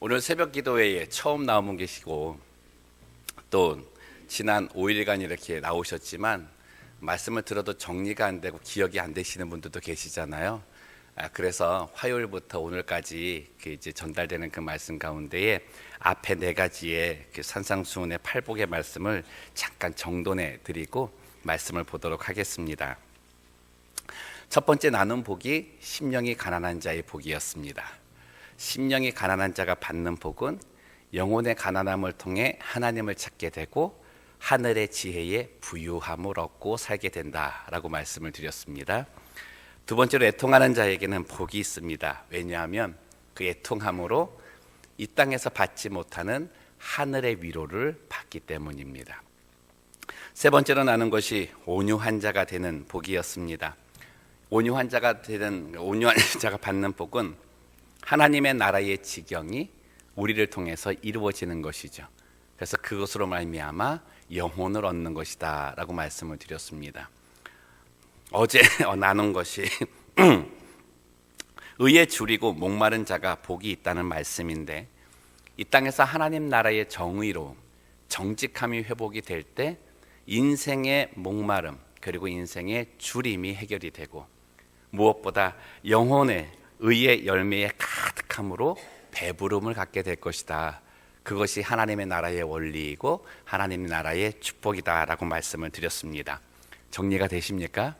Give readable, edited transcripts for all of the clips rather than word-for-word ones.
오늘 새벽 기도회에 처음 나오는 계시고 또 지난 5일간 이렇게 나오셨지만 말씀을 들어도 정리가 안 되고 기억이 안 되시는 분들도 계시잖아요. 그래서 화요일부터 오늘까지 이제 전달되는 그 말씀 가운데에 앞에 네 가지의 그 산상수훈의 팔복의 말씀을 잠깐 정돈해 드리고 말씀을 보도록 하겠습니다. 첫 번째 나눈 복이 심령이 가난한 자의 복이었습니다. 심령이 가난한 자가 받는 복은 영혼의 가난함을 통해 하나님을 찾게 되고 하늘의 지혜에 부유함을 얻고 살게 된다라고 말씀을 드렸습니다. 두 번째로 애통하는 자에게는 복이 있습니다. 왜냐하면 그 애통함으로 이 땅에서 받지 못하는 하늘의 위로를 받기 때문입니다. 세 번째로 나눈 것이 온유한 자가 되는 복이었습니다. 온유한 자가 받는 복은 하나님의 나라의 지경이 우리를 통해서 이루어지는 것이죠. 그래서 그것으로 말미암아 영혼을 얻는 것이다 라고 말씀을 드렸습니다. 어제 나눈 것이 의에 줄이고 목마른 자가 복이 있다는 말씀인데, 이 땅에서 하나님 나라의 정의로 정직함이 회복이 될 때 인생의 목마름 그리고 인생의 줄임이 해결이 되고, 무엇보다 영혼의 의의 열매에 가득함으로 배부름을 갖게 될 것이다. 그것이 하나님의 나라의 원리이고 하나님의 나라의 축복이다 라고 말씀을 드렸습니다. 정리가 되십니까?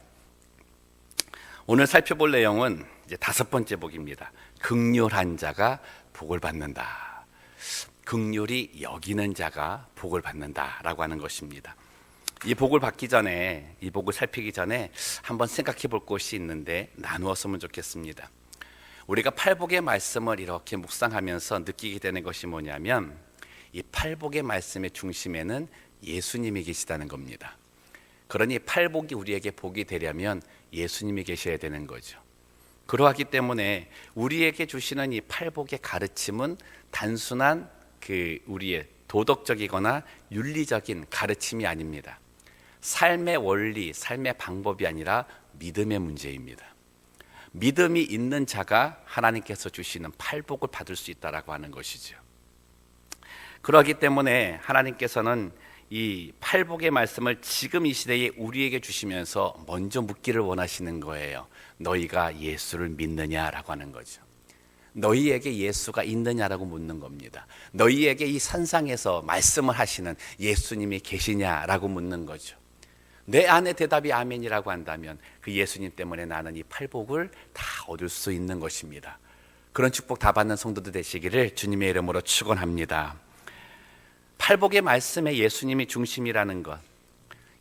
오늘 살펴볼 내용은 이제 다섯 번째 복입니다. 긍휼한 자가 복을 받는다. 긍휼이 여기는 자가 복을 받는다 라고 하는 것입니다. 이 복을 받기 전에, 이 복을 살피기 전에 한번 생각해 볼 것이 있는데 나누었으면 좋겠습니다. 우리가 팔복의 말씀을 이렇게 묵상하면서 느끼게 되는 것이 뭐냐면, 이 팔복의 말씀의 중심에는 예수님이 계시다는 겁니다. 그러니 팔복이 우리에게 복이 되려면 예수님이 계셔야 되는 거죠. 그러하기 때문에 우리에게 주시는 이 팔복의 가르침은 단순한 우리의 도덕적이거나 윤리적인 가르침이 아닙니다. 삶의 원리, 삶의 방법이 아니라 믿음의 문제입니다. 믿음이 있는 자가 하나님께서 주시는 팔복을 받을 수 있다라고 하는 것이죠. 그렇기 때문에 하나님께서는 이 팔복의 말씀을 지금 이 시대에 우리에게 주시면서 먼저 묻기를 원하시는 거예요. 너희가 예수를 믿느냐라고 하는 거죠. 너희에게 예수가 있느냐라고 묻는 겁니다. 너희에게 이 산상에서 말씀을 하시는 예수님이 계시냐라고 묻는 거죠. 내 안에 대답이 아멘이라고 한다면 그 예수님 때문에 나는 이 팔복을 다 얻을 수 있는 것입니다. 그런 축복 다 받는 성도들 되시기를 주님의 이름으로 축원합니다. 팔복의 말씀에 예수님이 중심이라는 것,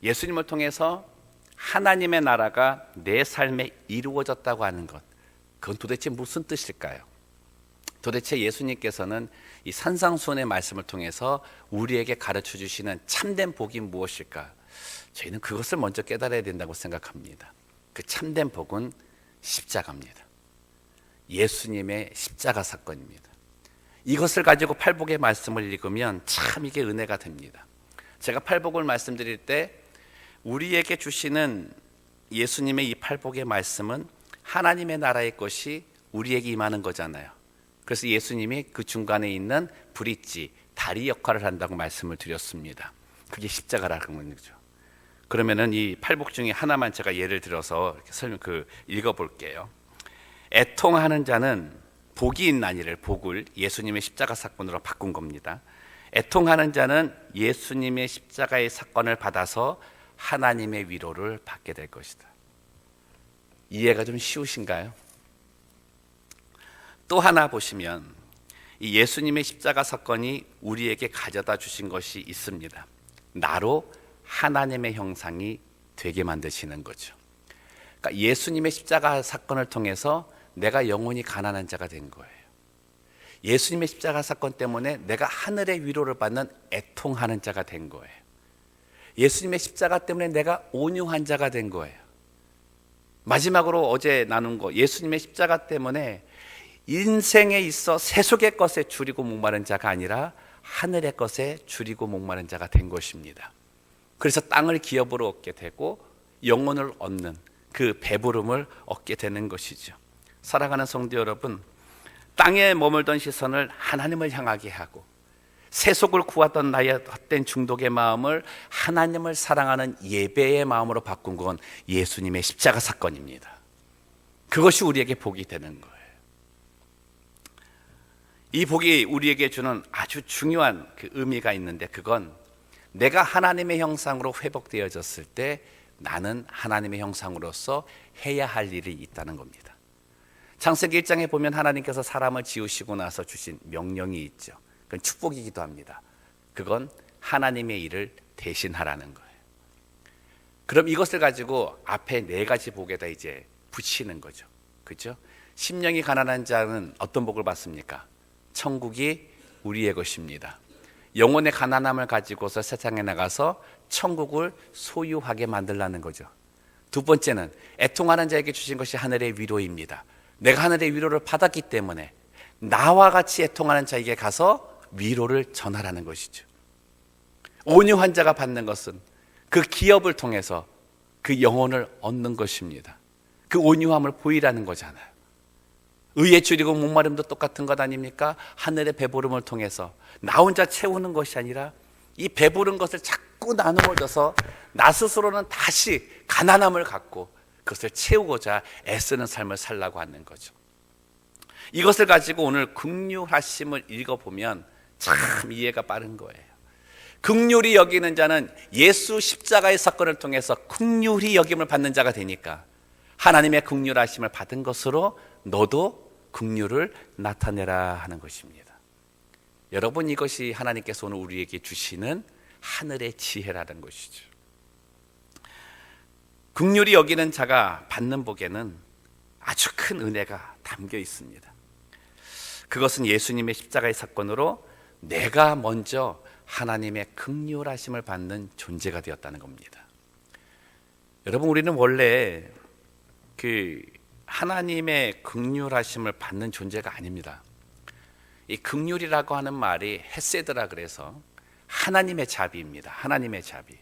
예수님을 통해서 하나님의 나라가 내 삶에 이루어졌다고 하는 것, 그건 도대체 무슨 뜻일까요? 도대체 예수님께서는 이 산상수훈의 말씀을 통해서 우리에게 가르쳐 주시는 참된 복이 무엇일까? 저희는 그것을 먼저 깨달아야 된다고 생각합니다. 그 참된 복은 십자가입니다. 예수님의 십자가 사건입니다. 이것을 가지고 팔복의 말씀을 읽으면 참 이게 은혜가 됩니다. 제가 팔복을 말씀드릴 때 우리에게 주시는 예수님의 이 팔복의 말씀은 하나님의 나라의 것이 우리에게 임하는 거잖아요. 그래서 예수님이 그 중간에 있는 브릿지, 다리 역할을 한다고 말씀을 드렸습니다. 그게 십자가라는 거죠. 그러면은 이 팔복 중에 하나만 제가 예를 들어서 읽어볼게요. 애통하는 자는 복이 있나니를, 복을 예수님의 십자가 사건으로 바꾼 겁니다. 애통하는 자는 예수님의 십자가의 사건을 받아서 하나님의 위로를 받게 될 것이다. 이해가 좀 쉬우신가요? 또 하나 보시면 이 예수님의 십자가 사건이 우리에게 가져다 주신 것이 있습니다. 나로 하나님의 형상이 되게 만드시는 거죠. 그러니까 예수님의 십자가 사건을 통해서 내가 영혼이 가난한 자가 된 거예요. 예수님의 십자가 사건 때문에 내가 하늘의 위로를 받는 애통하는 자가 된 거예요. 예수님의 십자가 때문에 내가 온유한 자가 된 거예요. 마지막으로 어제 나눈 거, 예수님의 십자가 때문에 인생에 있어 세속의 것에 줄이고 목마른 자가 아니라 하늘의 것에 줄이고 목마른 자가 된 것입니다. 그래서 땅을 기업으로 얻게 되고 영혼을 얻는 그 배부름을 얻게 되는 것이죠. 사랑하는 성도 여러분, 땅에 머물던 시선을 하나님을 향하게 하고 세속을 구하던 나의 헛된 중독의 마음을 하나님을 사랑하는 예배의 마음으로 바꾼 건 예수님의 십자가 사건입니다. 그것이 우리에게 복이 되는 거예요. 이 복이 우리에게 주는 아주 중요한 그 의미가 있는데, 그건 내가 하나님의 형상으로 회복되어졌을 때 나는 하나님의 형상으로서 해야 할 일이 있다는 겁니다. 창세기 1장에 보면 하나님께서 사람을 지으시고 나서 주신 명령이 있죠. 그건 축복이기도 합니다. 그건 하나님의 일을 대신하라는 거예요. 그럼 이것을 가지고 앞에 4가지 복에다 이제 붙이는 거죠. 그렇죠? 심령이 가난한 자는 어떤 복을 받습니까? 천국이 우리의 것입니다. 영혼의 가난함을 가지고서 세상에 나가서 천국을 소유하게 만들라는 거죠. 두 번째는 애통하는 자에게 주신 것이 하늘의 위로입니다. 내가 하늘의 위로를 받았기 때문에 나와 같이 애통하는 자에게 가서 위로를 전하라는 것이죠. 온유한 자가 받는 것은 그 기업을 통해서 그 영혼을 얻는 것입니다. 그 온유함을 보이라는 거잖아요. 의에 줄이고 목마름도 똑같은 것 아닙니까? 하늘의 배부름을 통해서 나 혼자 채우는 것이 아니라 이 배부른 것을 자꾸 나눔을 줘서 나 스스로는 다시 가난함을 갖고 그것을 채우고자 애쓰는 삶을 살라고 하는 거죠. 이것을 가지고 오늘 긍휼하심을 읽어보면 참 이해가 빠른 거예요. 긍휼히 여기는 자는 예수 십자가의 사건을 통해서 긍휼히 여김을 받는 자가 되니까 하나님의 긍휼하심을 받은 것으로 너도 긍휼을 나타내라 하는 것입니다. 여러분, 이것이 하나님께서 오늘 우리에게 주시는 하늘의 지혜라는 것이죠. 긍휼히 여기는 자가 받는 복에는 아주 큰 은혜가 담겨 있습니다. 그것은 예수님의 십자가의 사건으로 내가 먼저 하나님의 긍휼하심을 받는 존재가 되었다는 겁니다. 여러분, 우리는 원래 그 하나님의 긍휼하심을 받는 존재가 아닙니다. 이 긍휼이라고 하는 말이 헤세드라 그래서 하나님의 자비입니다. 하나님의 자비.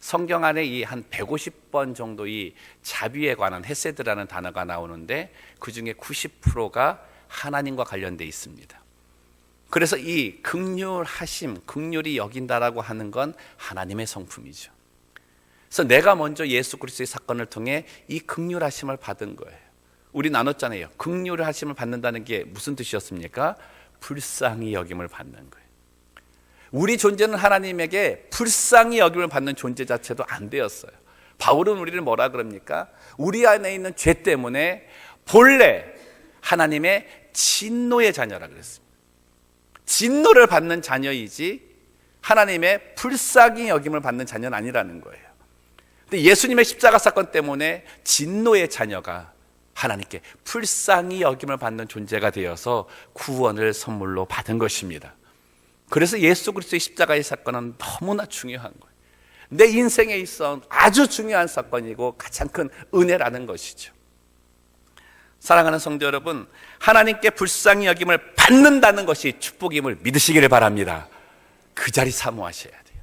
성경 안에 이 한 150번 정도 이 자비에 관한 헤세드라는 단어가 나오는데 그 중에 90%가 하나님과 관련되어 있습니다. 그래서 이 긍휼하심, 긍휼히 여긴다라고 하는 건 하나님의 성품이죠. 그래서 내가 먼저 예수 그리스도의 사건을 통해 이 긍휼하심을 받은 거예요. 우리 나눴잖아요. 긍휼하심을 받는다는 게 무슨 뜻이었습니까? 불쌍히 여김을 받는 거예요. 우리 존재는 하나님에게 불쌍히 여김을 받는 존재 자체도 안 되었어요. 바울은 우리를 뭐라 그럽니까? 우리 안에 있는 죄 때문에 본래 하나님의 진노의 자녀라 그랬습니다. 진노를 받는 자녀이지 하나님의 불쌍히 여김을 받는 자녀는 아니라는 거예요. 근데 예수님의 십자가 사건 때문에 진노의 자녀가 하나님께 불쌍히 여김을 받는 존재가 되어서 구원을 선물로 받은 것입니다. 그래서 예수 그리스도의 십자가의 사건은 너무나 중요한 거예요. 내 인생에 있어 아주 중요한 사건이고 가장 큰 은혜라는 것이죠. 사랑하는 성도 여러분, 하나님께 불쌍히 여김을 받는다는 것이 축복임을 믿으시기를 바랍니다. 그 자리 사모하셔야 돼요.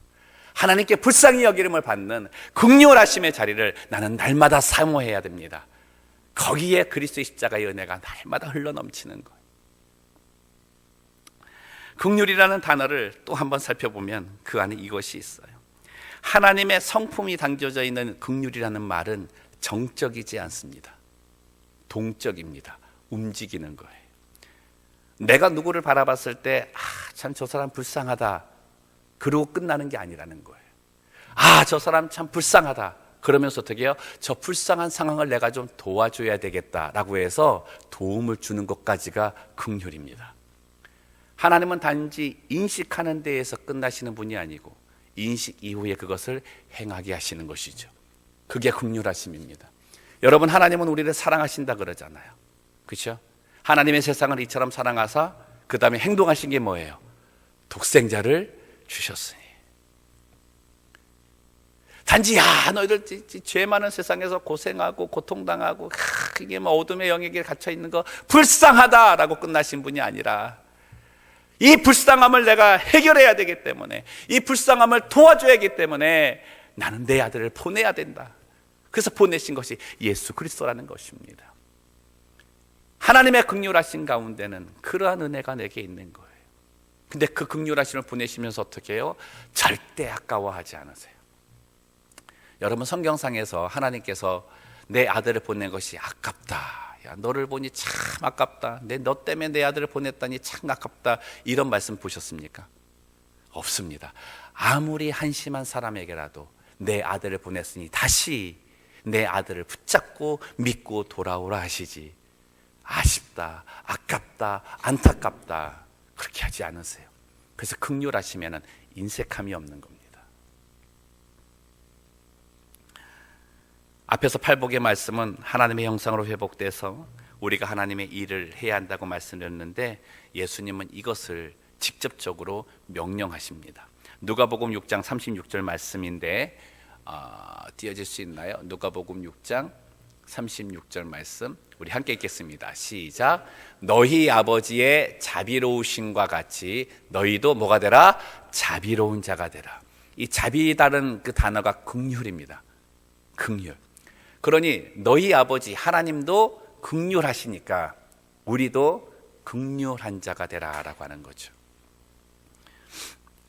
하나님께 불쌍히 여김을 받는 긍휼하심의 자리를 나는 날마다 사모해야 됩니다. 거기에 그리스도의 십자가의 은혜가 날마다 흘러넘치는 거예요. 긍휼이라는 단어를 또 한번 살펴보면 그 안에 이것이 있어요. 하나님의 성품이 담겨져 있는 긍휼이라는 말은 정적이지 않습니다. 동적입니다. 움직이는 거예요. 내가 누구를 바라봤을 때 참 저 사람 불쌍하다 그러고 끝나는 게 아니라는 거예요. 저 사람 참 불쌍하다 그러면서 어떻게 해요? 저 불쌍한 상황을 내가 좀 도와줘야 되겠다라고 해서 도움을 주는 것까지가 긍휼입니다. 하나님은 단지 인식하는 데에서 끝나시는 분이 아니고 인식 이후에 그것을 행하게 하시는 것이죠. 그게 긍휼하심입니다. 여러분, 하나님은 우리를 사랑하신다 그러잖아요. 그렇죠? 하나님의 세상을 이처럼 사랑하사 그 다음에 행동하신 게 뭐예요? 독생자를 주셨으니. 단지 너희들 죄 많은 세상에서 고생하고 고통당하고 이게 뭐 어둠의 영역에 갇혀 있는 거 불쌍하다라고 끝나신 분이 아니라 이 불쌍함을 내가 해결해야 되기 때문에 이 불쌍함을 도와줘야 하기 때문에 나는 내 아들을 보내야 된다. 그래서 보내신 것이 예수 그리스도라는 것입니다. 하나님의 긍휼하신 가운데는 그러한 은혜가 내게 있는 거예요. 근데 그 긍휼하심을 보내시면서 어떻게 해요? 절대 아까워하지 않으세요. 여러분, 성경상에서 하나님께서 내 아들을 보낸 것이 아깝다, 야, 너를 보니 참 아깝다, 너 때문에 내 아들을 보냈다니 참 아깝다, 이런 말씀 보셨습니까? 없습니다. 아무리 한심한 사람에게라도 내 아들을 보냈으니 다시 내 아들을 붙잡고 믿고 돌아오라 하시지, 아쉽다, 아깝다, 안타깝다 그렇게 하지 않으세요. 그래서 긍휼하시면은 인색함이 없는 겁니다. 앞에서 팔복의 말씀은 하나님의 형상으로 회복돼서 우리가 하나님의 일을 해야 한다고 말씀드렸는데, 예수님은 이것을 직접적으로 명령하십니다. 누가복음 6장 36절 말씀인데 띄어질 수 있나요? 누가복음 6장 36절 말씀 우리 함께 읽겠습니다. 시작. 너희 아버지의 자비로우심과 같이 너희도 뭐가 되라? 자비로운 자가 되라. 이 자비다는 그 단어가 긍휼입니다. 긍휼. 그러니 너희 아버지 하나님도 긍휼하시니까 우리도 긍휼한 자가 되라라고 하는 거죠.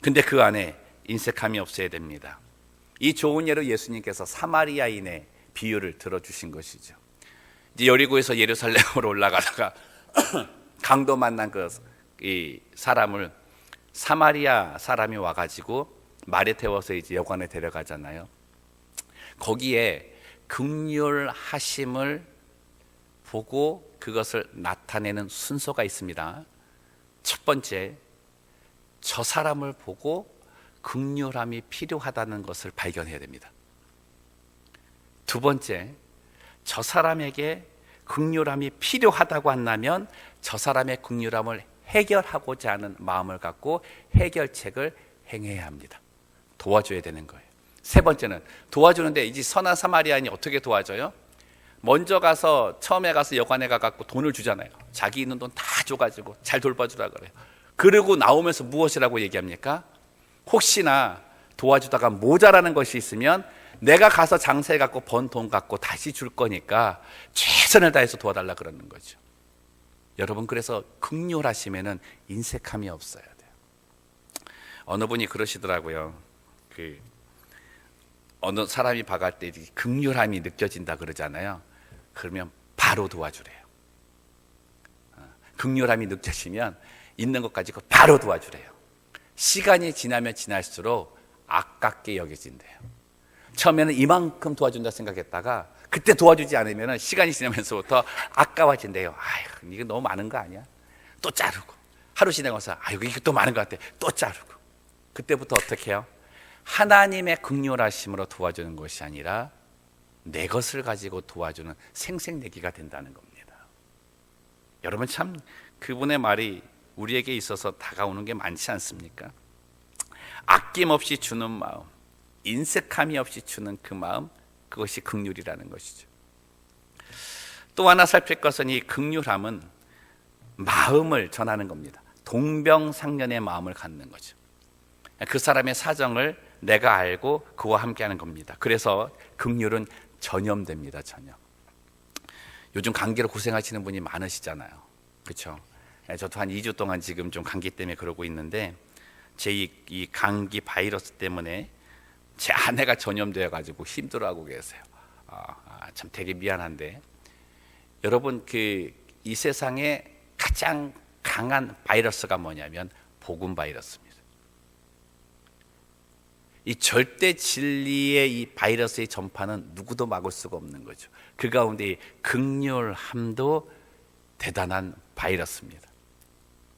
근데 그 안에 인색함이 없어야 됩니다. 이 좋은 예로 예수님께서 사마리아인의 비유를 들어주신 것이죠. 이제 여리고에서 예루살렘으로 올라가다가 강도 만난 이 사람을 사마리아 사람이 와가지고 말에 태워서 이제 여관에 데려가잖아요. 거기에 긍휼하심을 보고 그것을 나타내는 순서가 있습니다. 첫 번째, 저 사람을 보고 긍휼함이 필요하다는 것을 발견해야 됩니다. 두 번째, 저 사람에게 긍휼함이 필요하다고 한다면 저 사람의 긍휼함을 해결하고자 하는 마음을 갖고 해결책을 행해야 합니다. 도와줘야 되는 거예요. 세 번째는 도와주는데 이제 선한 사마리아인이 어떻게 도와줘요? 먼저 가서 처음에 가서 여관에 가갖고 돈을 주잖아요. 자기 있는 돈 다 줘가지고 잘 돌봐주라 그래요. 그리고 나오면서 무엇이라고 얘기합니까? 혹시나 도와주다가 모자라는 것이 있으면 내가 가서 장사해갖고 번 돈 갖고 다시 줄 거니까 최선을 다해서 도와달라 그러는 거죠. 여러분, 그래서 긍휼하시면은 인색함이 없어야 돼요. 어느 분이 그러시더라고요. 어느 사람이 봐갈 때 긍휼함이 느껴진다 그러잖아요. 그러면 바로 도와주래요. 긍휼함이 느껴지면 있는 것 가지고 바로 도와주래요. 시간이 지나면 지날수록 아깝게 여겨진대요. 처음에는 이만큼 도와준다 생각했다가 그때 도와주지 않으면 시간이 지나면서부터 아까워진대요. 아유, 이거 너무 많은 거 아니야? 또 자르고. 하루 지나가서 아유, 이거 또 많은 것 같아. 또 자르고. 그때부터 어떻게 해요? 하나님의 긍휼하심으로 도와주는 것이 아니라 내 것을 가지고 도와주는 생색내기가 된다는 겁니다. 여러분, 참 그분의 말이 우리에게 있어서 다가오는 게 많지 않습니까? 아낌없이 주는 마음, 인색함이 없이 주는 그 마음, 그것이 긍휼이라는 것이죠. 또 하나 살필 것은 이 긍휼함은 마음을 전하는 겁니다. 동병상련의 마음을 갖는 거죠. 그 사람의 사정을 내가 알고 그와 함께하는 겁니다. 그래서 긍휼은 전염됩니다. 전염. 요즘 감기로 고생하시는 분이 많으시잖아요. 그렇죠? 저도 한 2주 동안 지금 좀 감기 때문에 그러고 있는데, 제 이 감기 바이러스 때문에 제 아내가 전염되어 가지고 힘들어하고 계세요. 참 되게 미안한데, 여러분, 이 세상에 가장 강한 바이러스가 뭐냐면 복음 바이러스입니다. 이 절대 진리의 이 바이러스의 전파는 누구도 막을 수가 없는 거죠. 그 가운데 이 긍휼함도 대단한 바이러스입니다.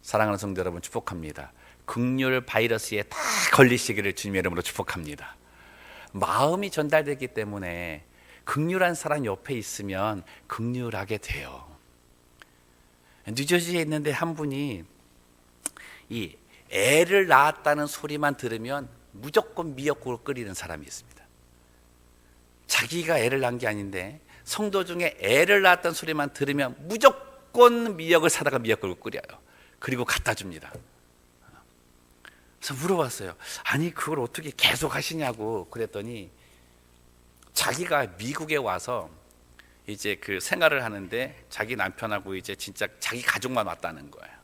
사랑하는 성도 여러분, 축복합니다. 긍휼 바이러스에 다 걸리시기를 주님의 이름으로 축복합니다. 마음이 전달되기 때문에 긍휼한 사람 옆에 있으면 긍휼하게 돼요. 뉴저지에 있는데 한 분이 이 애를 낳았다는 소리만 들으면 무조건 미역국을 끓이는 사람이 있습니다. 자기가 애를 낳은 게 아닌데 성도 중에 애를 낳았다는 소리만 들으면 무조건 미역을 사다가 미역국을 끓여요. 그리고 갖다 줍니다. 그래서 물어봤어요. 아니, 그걸 어떻게 계속 하시냐고. 그랬더니 자기가 미국에 와서 이제 그 생활을 하는데 자기 남편하고 이제 진짜 자기 가족만 왔다는 거예요.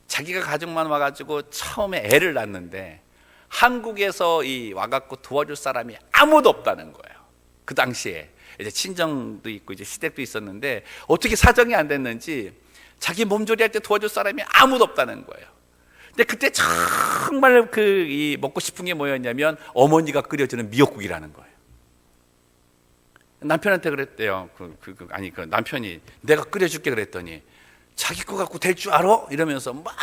자기가 가족만 와가지고 처음에 애를 낳는데 한국에서 이 와갖고 도와줄 사람이 아무도 없다는 거예요. 그 당시에 이제 친정도 있고 이제 시댁도 있었는데 어떻게 사정이 안 됐는지 자기 몸조리할 때 도와줄 사람이 아무도 없다는 거예요. 근데 그때 정말 이 먹고 싶은 게 뭐였냐면 어머니가 끓여주는 미역국이라는 거예요. 남편한테 그랬대요. 그 남편이 내가 끓여줄게 그랬더니 자기 거 갖고 될 줄 알아? 이러면서 막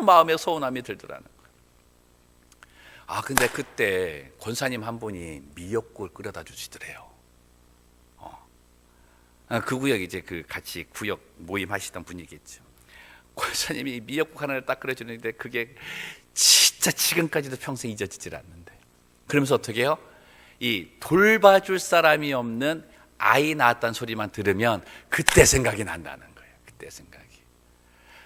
마음에 서운함이 들더라는 거예요. 근데 그때 권사님 한 분이 미역국을 끓여다 주시더래요. 그 구역 이제 같이 구역 모임 하시던 분이겠죠. 권사님이 미역국 하나를 딱 끓여주는데 그게 진짜 지금까지도 평생 잊어지질 않는데. 그러면서 어떻게 해요? 이 돌봐줄 사람이 없는 아이 낳았다는 소리만 들으면 그때 생각이 난다는 거예요. 그때 생각이.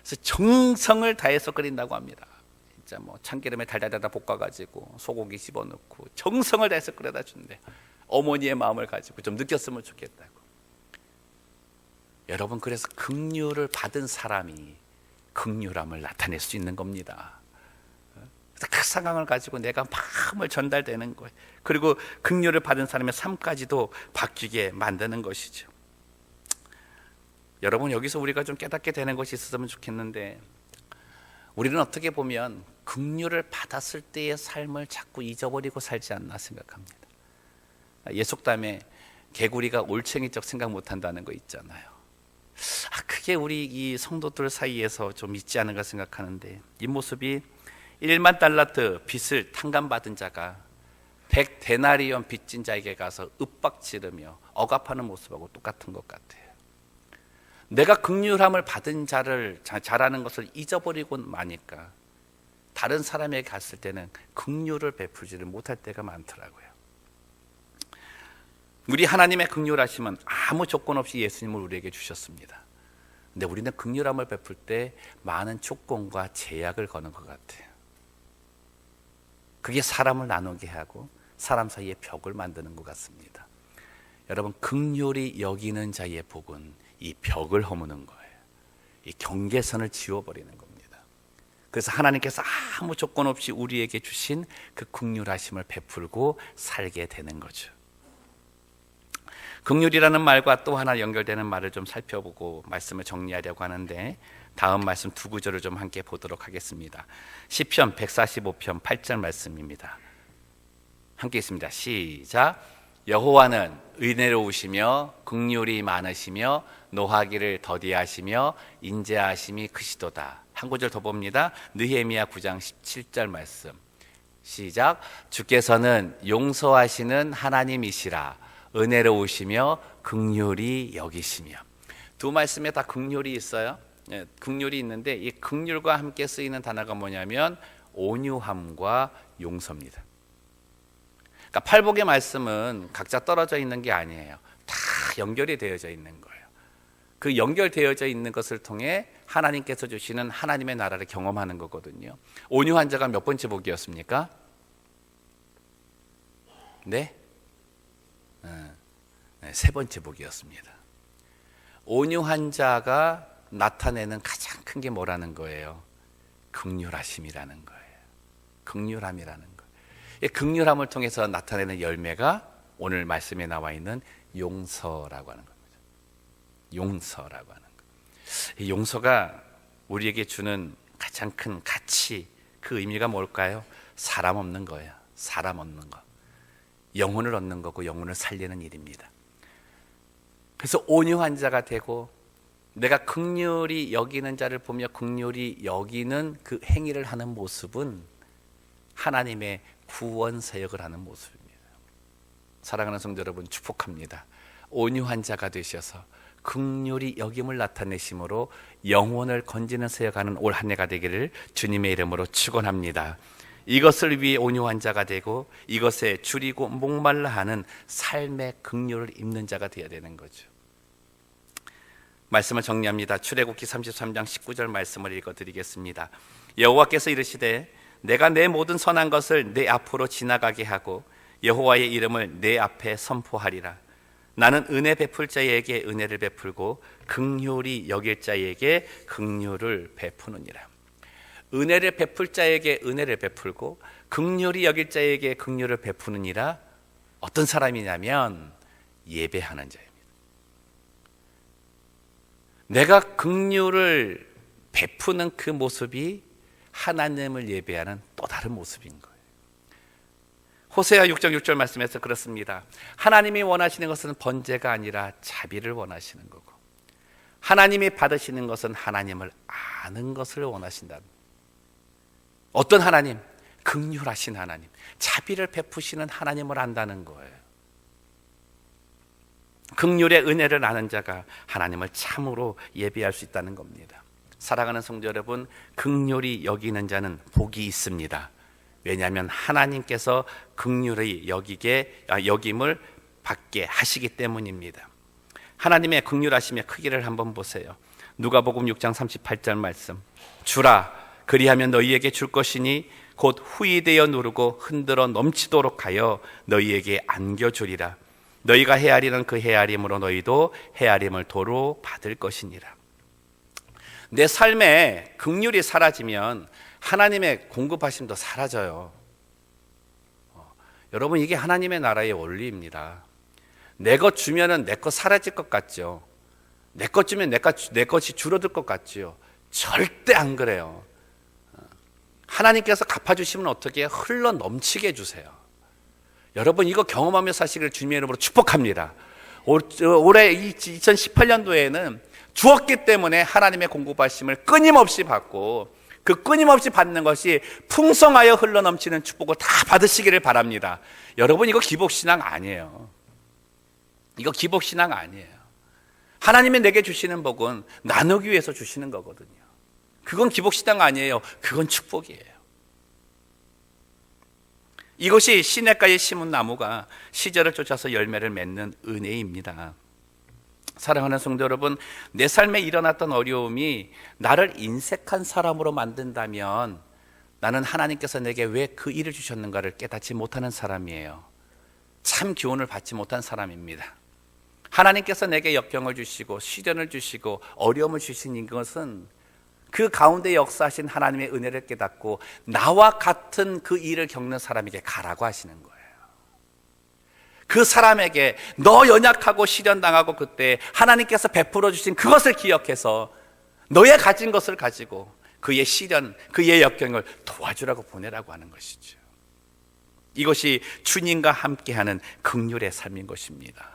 그래서 정성을 다해서 끓인다고 합니다. 진짜 뭐 참기름에 달달달달 볶아가지고 소고기 집어넣고 정성을 다해서 끓여다 준대. 어머니의 마음을 가지고 좀 느꼈으면 좋겠다고. 여러분, 그래서 긍휼을 받은 사람이 긍휼함을 나타낼 수 있는 겁니다. 그래서 그 상황을 가지고 내가 마음을 전달되는 거예요. 그리고 긍휼을 받은 사람의 삶까지도 바뀌게 만드는 것이죠. 여러분, 여기서 우리가 좀 깨닫게 되는 것이 있었으면 좋겠는데, 우리는 어떻게 보면 긍휼을 받았을 때의 삶을 자꾸 잊어버리고 살지 않나 생각합니다. 예속담에 개구리가 올챙이적 생각 못한다는 거 있잖아요. 그게 우리 이 성도들 사이에서 좀 있지 않은가 생각하는데, 이 모습이 1만 달란트 빚을 탕감받은 자가 100데나리온 빚진 자에게 가서 윽박지르며 억압하는 모습하고 똑같은 것 같아요. 내가 긍휼함을 받은 자라는 것을 잊어버리고 마니까 다른 사람에게 갔을 때는 긍휼을 베풀지를 못할 때가 많더라고요. 우리 하나님의 긍휼하심은 아무 조건 없이 예수님을 우리에게 주셨습니다. 근데 우리는 긍휼함을 베풀 때 많은 조건과 제약을 거는 것 같아요. 그게 사람을 나누게 하고 사람 사이에 벽을 만드는 것 같습니다. 여러분, 긍휼히 여기는 자의 복은 이 벽을 허무는 거예요. 이 경계선을 지워버리는 겁니다. 그래서 하나님께서 아무 조건 없이 우리에게 주신 그 긍휼하심을 베풀고 살게 되는 거죠. 긍휼이라는 말과 또 하나 연결되는 말을 좀 살펴보고 말씀을 정리하려고 하는데, 다음 말씀 두 구절을 좀 함께 보도록 하겠습니다. 시편 145편 8절 말씀입니다. 함께 있습니다. 시작. 여호와는 은혜로우시며 긍휼이 많으시며 노하기를 더디하시며 인자하심이 크시도다. 한 구절 더 봅니다. 느헤미야 9장 17절 말씀. 시작. 주께서는 용서하시는 하나님이시라. 은혜로우시며 긍휼이 여기시며. 두 말씀에 다 긍휼이 있어요. 긍휼이 있는데 이 긍휼과 함께 쓰이는 단어가 뭐냐면 온유함과 용서입니다. 그러니까 팔복의 말씀은 각자 떨어져 있는 게 아니에요. 다 연결이 되어져 있는 거예요. 그 연결되어져 있는 것을 통해 하나님께서 주시는 하나님의 나라를 경험하는 거거든요. 온유한 자가 몇 번째 복이었습니까? 네? 세 번째 복이었습니다. 온유한 자가 나타내는 가장 큰 게 뭐라는 거예요? 긍휼하심이라는 거예요. 긍휼함이라는 거예요. 긍휼함을 통해서 나타내는 열매가 오늘 말씀에 나와 있는 용서라고 하는 겁니다. 용서라고 하는 거예요. 용서가 우리에게 주는 가장 큰 가치, 그 의미가 뭘까요? 사람 없는 거예요. 사람 얻는 거. 영혼을 얻는 거고 영혼을 살리는 일입니다. 그래서 온유한 자가 되고 내가 긍휼히 여기는 자를 보며 긍휼히 여기는 그 행위를 하는 모습은 하나님의 구원 사역을 하는 모습입니다. 사랑하는 성도 여러분, 축복합니다. 온유한 자가 되셔서 긍휼히 여김을 나타내심으로 영혼을 건지는 사역하는 올 한 해가 되기를 주님의 이름으로 축원합니다. 이것을 위해 온유한 자가 되고 이것에 줄이고 목말라 하는 삶의 긍휼을 입는 자가 되어야 되는 거죠. 말씀을 정리합니다. 출애굽기 33장 19절 말씀을 읽어드리겠습니다. 여호와께서 이르시되 내가 내 모든 선한 것을 내 앞으로 지나가게 하고 여호와의 이름을 내 앞에 선포하리라. 나는 은혜 베풀 자에게 은혜를 베풀고 긍휼히 여길 자에게 긍휼을 베푸느니라. 은혜를 베풀 자에게 은혜를 베풀고 긍휼히 여길 자에게 긍휼을 베푸느니라. 어떤 사람이냐면 예배하는 자입니다. 내가 긍휼을 베푸는 그 모습이 하나님을 예배하는 또 다른 모습인 거예요. 호세아 6장 6절 말씀에서 그렇습니다. 하나님이 원하시는 것은 번제가 아니라 자비를 원하시는 거고, 하나님이 받으시는 것은 하나님을 아는 것을 원하신다. 어떤 하나님? 긍휼하신 하나님, 자비를 베푸시는 하나님을 안다는 거예요. 긍휼의 은혜를 아는 자가 하나님을 참으로 예배할 수 있다는 겁니다. 사랑하는 성도 여러분, 긍휼히 여기는 자는 복이 있습니다. 왜냐하면 하나님께서 긍휼히 여김을 받게 하시기 때문입니다. 하나님의 긍휼하심의 크기를 한번 보세요. 누가복음 6장 38절 말씀. 주라, 그리하면 너희에게 줄 것이니 곧 후이되어 누르고 흔들어 넘치도록 하여 너희에게 안겨주리라. 너희가 헤아리는 그 헤아림으로 너희도 헤아림을 도로 받을 것이니라. 내 삶에 긍휼이 사라지면 하나님의 공급하심도 사라져요. 여러분, 이게 하나님의 나라의 원리입니다. 내 것 주면은 내 것 사라질 것 같죠. 내 것 주면 내 것이 줄어들 것 같죠. 절대 안 그래요. 하나님께서 갚아주시면 어떻게 해요? 흘러 넘치게 해주세요. 여러분, 이거 경험하며 사시기를 주님의 이름으로 축복합니다. 올해 2018년도에는 주었기 때문에 하나님의 공급하심을 끊임없이 받고, 그 끊임없이 받는 것이 풍성하여 흘러넘치는 축복을 다 받으시기를 바랍니다. 여러분, 이거 기복신앙 아니에요. 이거 기복신앙 아니에요. 하나님이 내게 주시는 복은 나누기 위해서 주시는 거거든요. 그건 기복신앙 아니에요. 그건 축복이에요. 이것이 시냇가에 심은 나무가 시절을 쫓아서 열매를 맺는 은혜입니다. 사랑하는 성도 여러분, 내 삶에 일어났던 어려움이 나를 인색한 사람으로 만든다면 나는 하나님께서 내게 왜 그 일을 주셨는가를 깨닫지 못하는 사람이에요. 참 교훈을 받지 못한 사람입니다. 하나님께서 내게 역경을 주시고 시련을 주시고 어려움을 주신 것은 그 가운데 역사하신 하나님의 은혜를 깨닫고 나와 같은 그 일을 겪는 사람에게 가라고 하시는 거예요. 그 사람에게 너 연약하고 시련당하고 그때 하나님께서 베풀어 주신 그것을 기억해서 너의 가진 것을 가지고 그의 시련, 그의 역경을 도와주라고 보내라고 하는 것이죠. 이것이 주님과 함께하는 긍휼의 삶인 것입니다.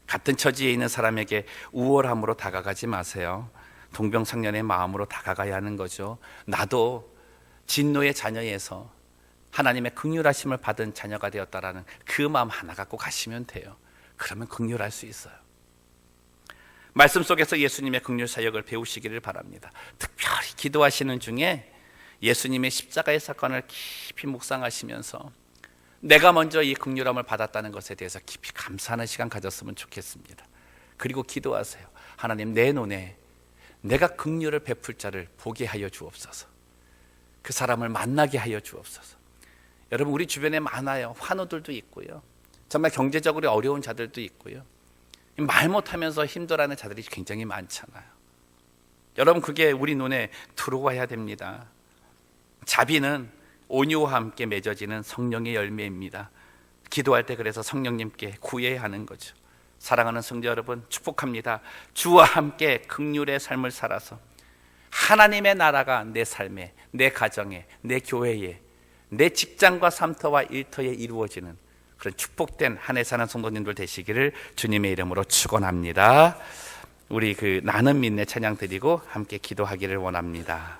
같은 처지에 있는 사람에게 우월함으로 다가가지 마세요. 동병상련의 마음으로 다가가야 하는 거죠. 나도 진노의 자녀에서 하나님의 긍휼하심을 받은 자녀가 되었다라는 그 마음 하나 갖고 가시면 돼요. 그러면 긍휼할 수 있어요. 말씀 속에서 예수님의 긍휼 사역을 배우시기를 바랍니다. 특별히 기도하시는 중에 예수님의 십자가의 사건을 깊이 묵상하시면서 내가 먼저 이 긍휼함을 받았다는 것에 대해서 깊이 감사하는 시간 가졌으면 좋겠습니다. 그리고 기도하세요. 하나님, 내 눈에 내가 긍휼을 베풀 자를 보게 하여 주옵소서. 그 사람을 만나게 하여 주옵소서. 여러분, 우리 주변에 많아요. 환우들도 있고요. 정말 경제적으로 어려운 자들도 있고요. 말 못하면서 힘들어하는 자들이 굉장히 많잖아요. 여러분, 그게 우리 눈에 들어와야 됩니다. 자비는 온유와 함께 맺어지는 성령의 열매입니다. 기도할 때 그래서 성령님께 구해야 하는 거죠. 사랑하는 성도 여러분, 축복합니다. 주와 함께 긍휼의 삶을 살아서 하나님의 나라가 내 삶에, 내 가정에, 내 교회에, 내 직장과 삶터와 일터에 이루어지는 그런 축복된 한 해 사는 성도님들 되시기를 주님의 이름으로 축원합니다. 우리 나는 믿네 찬양 드리고 함께 기도하기를 원합니다.